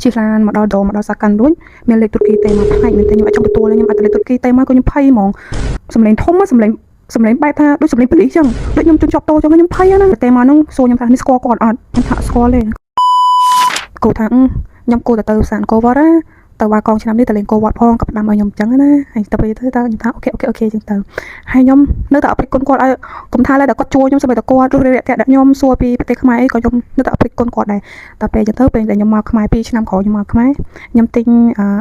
ជាឡានមកដល់ដងមកដល់សាកាន់រួចមានលេខទូរគីទេមកផ្នែកមែនទេខ្ញុំអាចចង់ទទួលខ្ញុំអត់លេខទូរគីទេមកក៏ខ្ញុំភ័យហ្មងសំឡេងធំសំឡេងបែបថាដូចសំឡេងប៉ូលីសចឹងដូចខ្ញុំជន់ជាប់តោចឹងខ្ញុំភ័យណាតែមកនោះសួរខ្ញុំថានេះស្គាល់គាត់អត់ខ្ញុំថាស្គាល់ទេគូថាខ្ញុំគូទៅសានកោវត្តណាទៅវាកងឆ្នាំនេះទៅលេងកោវត្តផងក៏ផ្ដាំឲ្យខ្ញុំចឹងណាហើយទៅពេលទៅខ្ញុំថាអូខេចឹងទៅហើយខ្ញុំនៅតែអភិគុណគាត់ឲ្យកុំថាឡើយតែគាត់ជួយខ្ញុំស្បែកតែគាត់រស់រាក់ដាក់ខ្ញុំសួរពីប្រទេសខ្មែរអីក៏ខ្ញុំនៅតែអភិគុណគាត់ដែរតែពេលចឹងទៅពេលដែលខ្ញុំមកខ្មែរ2ឆ្នាំក្រោយខ្ញុំមកខ្មែរខ្ញុំទិញ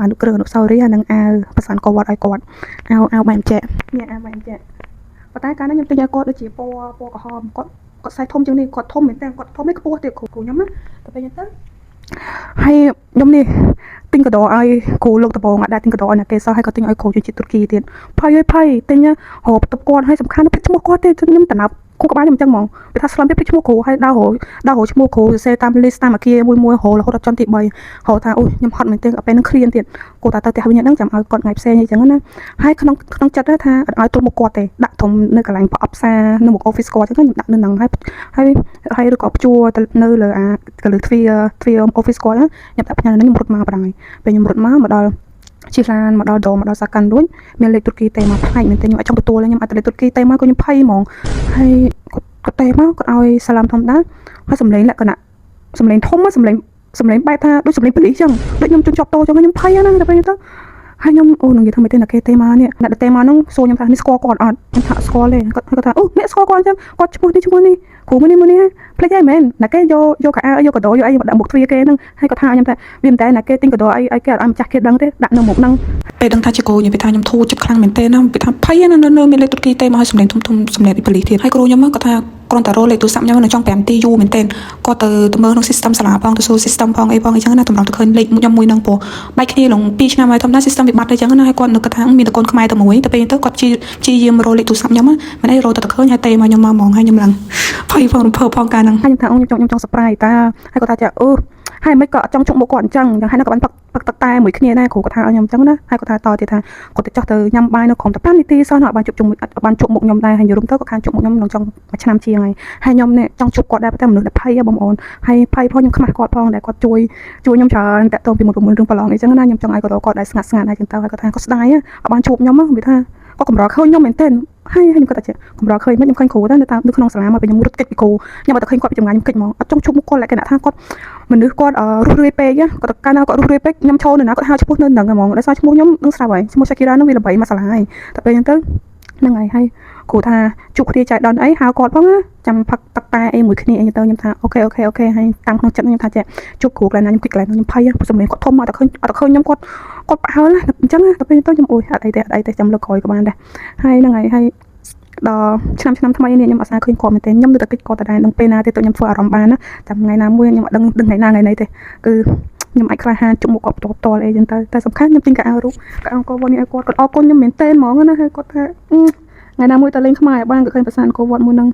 អនុគ្រឹះអនុស្សាវរីយ៍និងអាវប្រសានកោវត្តឲ្យគាត់អាវបែបចាក់នេះអាវបែបចាក់ប៉ុន្តែកាលនោះខ្ញុំទិញឲ្យគាត់ដូចជាពណ៌ក្រហមគាត់សាយធំជាងនេះគាត់ធំមែនតើគាត់ធំឯខ្ពស់ទៀតគ្រូខ្ញុំណាតែពេលចឹងទៅហើយខ្ញុំនេះទិញកដោឲ្យគ្រូលោកដំបងអត់ដែរទិញកដោឲ្យអ្នកគេសោះហើយក៏ទិញឲ្យគ្រូជួយជាតិទូរគីទៀតភ័យទិញរហូតបន្ទប់គាត់ហើយសំខាន់ភ្លេចឈ្មោះគាត់ទេខ្ញុំតំណាប់គូក្បាលខ្ញុំអញ្ចឹងហ្មងវាថាស្លាប់ភ្លេចឈ្មោះគ្រូហើយដើររឈ្មោះគ្រូសរសេរតាម list តាមអាគារមួយរហូតដល់ចន្ទទី3ហៅថាអូខ្ញុំហត់មែនទេពេលហ្នឹងឃ្លានទៀតគូតាទៅផ្ទះវិញហ្នឹងចាំឲ្យគាត់ថ្ងៃផ្សេងអញ្ចឹងណាហើយក្នុងចិត្តថាអត់ឲ្យទល់មុខគាត់ទេដាក់ធំនៅកន្លែងប្រអប់ផ្សារនៅមុខ office គាត់អញ្ចឹងខ្ញុំដាក់នៅហ្នឹងហើយឬក៏ព្យួរទៅនៅលើទ្វារ office គាត់ខ្ញុំដាក់ផ្ញើហ្នឹងខ្ញុំរត់មកបណ្ដោយពេលខ្ញុំរត់មកដល់ជាឡានមកដល់ដងមកដល់សាកាន់រួចមានលេខទូរគីទេមកផ្នែកមែនទេខ្ញុំអាចចង់ទទួលខ្ញុំអត់លេខទូរគីទេមកក៏ខ្ញុំភ័យហ្មងហើយគាត់ទេមកគាត់ឲ្យសាឡាមធម្មតាហើយសំឡេងលក្ខណៈសំឡេងធំសំឡេងបែបថាដូចសំឡេងប៉ូលីសចឹងដូចខ្ញុំជន់ជាប់តោចឹងខ្ញុំភ័យណាតែពេលទៅហើយខ្ញុំអូនឹងនិយាយថាមិនទេណាគេទេមកនេះអ្នកទេមកនោះសួរខ្ញុំថានេះស្គាល់គាត់អត់ខ្ញុំថាស្គាល់ទេគាត់ថាអូអ្នកស្គាល់គាត់អញ្ចឹងគាត់ឈ្មោះនេះគ្រូមួយនេះភ្លេចហើយមែនណាគេយកកៅអៅយកកដោយកអីមកដាក់មុខទ្វារគេហ្នឹងហើយគាត់ថាខ្ញុំថាវាមិនតែណាគេទិញកដោអីគេអត់ឲ្យម្ចាស់គេដឹងទេដាក់នៅមុខហ្នឹងពេលដឹងថាជាគ្រូខ្ញុំនិយាយថាខ្ញុំធូរចិត្តខ្លាំងមែនទេណាវាថាភ័យណានៅមានលេខទូរគីទេមកឲ្យសម្លេងធំសម្លេងប៉ូលីសទៀតហើយគ្រូខ្ញុំគាត់ថាគ្រាន់តែរកលេខទូរស័ព្ទខ្ញុំនៅចុង5នាទីយូរមែនទេគាត់ទៅមើលក្នុង system សាលាផងទៅសួរ system ផងអីផងអញ្ចឹងណាតម្រូវទៅឃើញលេខខ្ញុំមួយហ្នឹងពោះបែកគ្នាឡង2ឆ្នាំហើយធម្មតា system វាបាត់អញ្ចឹងណាហើយគាត់នៅគាត់ថាមានតកូនខ្មែរតែមួយតែពេលទៅគាត់ជាយាមរកលេខទូរស័ព្ទខ្ញុំមិនអីរកទៅឃើញហើយទេមកខ្ញុំមកហ្មងហើយខ្ញុំឡើងភ័យផងរំភើបផងកាលហ្នឹងហើយខ្ញុំថាខ្ញុំចង់ surprise តាហើយគាត់ថាចាហើយមិនក៏អត់ចង់ជុកមុខគាត់អញ្ចឹងហើយក៏បានផឹកទឹកតែមួយគ្នាដែរគ្រូគាត់ថាឲ្យខ្ញុំអញ្ចឹងណាហើយគាត់ថាតទៀតថាគាត់ទៅចោះទៅញ៉ាំបាយនៅក្រុមតែ5នាទីសោះអត់បានជុកមុខខ្ញុំដែរហើយយល់ទៅគាត់ខានជុកមុខខ្ញុំនឹងចង់មួយឆ្នាំជាងហើយខ្ញុំនេះចង់ជុកគាត់ដែរតែមនុស្សដែលភ័យបងប្អូនហើយភ័យផងខ្ញុំខ្មាស់គាត់ផងដែលគាត់ជួយខ្ញុំច្រើនតាក់ទងពីមុនរឿងប្រឡងអីចឹងណាខ្ញុំចង់ឲ្យគាត់ដែរស្ងាត់ហើយចឹងទៅហើយគាត់ថាគាត់ស្ដាយអត់បានជួបខ្ញុំវាថាគាត់កម្រឃើញខ្ញុំមែនទេហើយខ្ញុំគាត់ថាកម្រឃើញមិនខ្ញុំឃើញគ្រូដែរនៅក្នុងសាលាមកពេលខ្ញុំរត់គេចពីគ្រូខ្ញុំអត់ឃើញគាត់ពីចម្ងាយខ្ញុំគេចហ្មងអត់ចង់ជួបមុខគាត់លក្ខណៈថាគាត់មនុស្សគាត់រស់រាយពេកគាត់កាលណាគាត់រស់រាយពេកខ្ញុំឈរនៅណាគាត់ហៅឈ្មោះនៅហ្នឹងហ្មងដោយសារឈ្មោះខ្ញុំនឹងស្រាប់ហើយឈ្មោះ Shakira នឹងវាល្បីមកសាលាហើយតែពេលហ្នឹងទៅហ្នឹងហើយគ្រូថាជួបគ្នាចៃដន្យអីហៅគាត់ផងចាំផឹកទឹកតែអីមួយគ្នាអីទៅខ្ញុំថាអូខេហើយតាមក្នុងចិត្តខ្ញុំថាចេះជួបគ្រូកន្លែងណាខ្ញុំគិតកន្លែងខ្ញុំភ័យព្រោះសម្លេងគាត់ធំមកតែឃើញខ្ញុំគាត់ប្រហែលអញ្ចឹងតែពេលទៅខ្ញុំអូយអត់អីទេចាំលើកក្រោយក៏បានដែរហើយហ្នឹងហើយដល់ឆ្នាំថ្មីនេះខ្ញុំអត់ស្គាល់ឃើញគាត់មែនទេខ្ញុំនៅតែគិតគាត់តែដែរនឹងពេលណាទេទៅខ្ញុំធ្វើអារម្មណ៍បានណាតែថ្ងៃណាមួយខ្ញុំអត់ដឹងថ្ងៃណាទេគឺខ្ញុំអាចខ្លាហានជុំមុខគាត់ផ្ទាល់អីចឹងទៅតែសំខាន់ខ្ញុំទិញកៅអៅរូបកៅអៅគាត់នេះឲ្យគាត់អរគុណខ្ញុំមែនទេហ្មងណាហើយគាត់ថាថ្ងៃណាមួយទៅលេងខ្មែរបានក៏ឃើញប្រសានអង្គរវត្តមួយហ្នឹង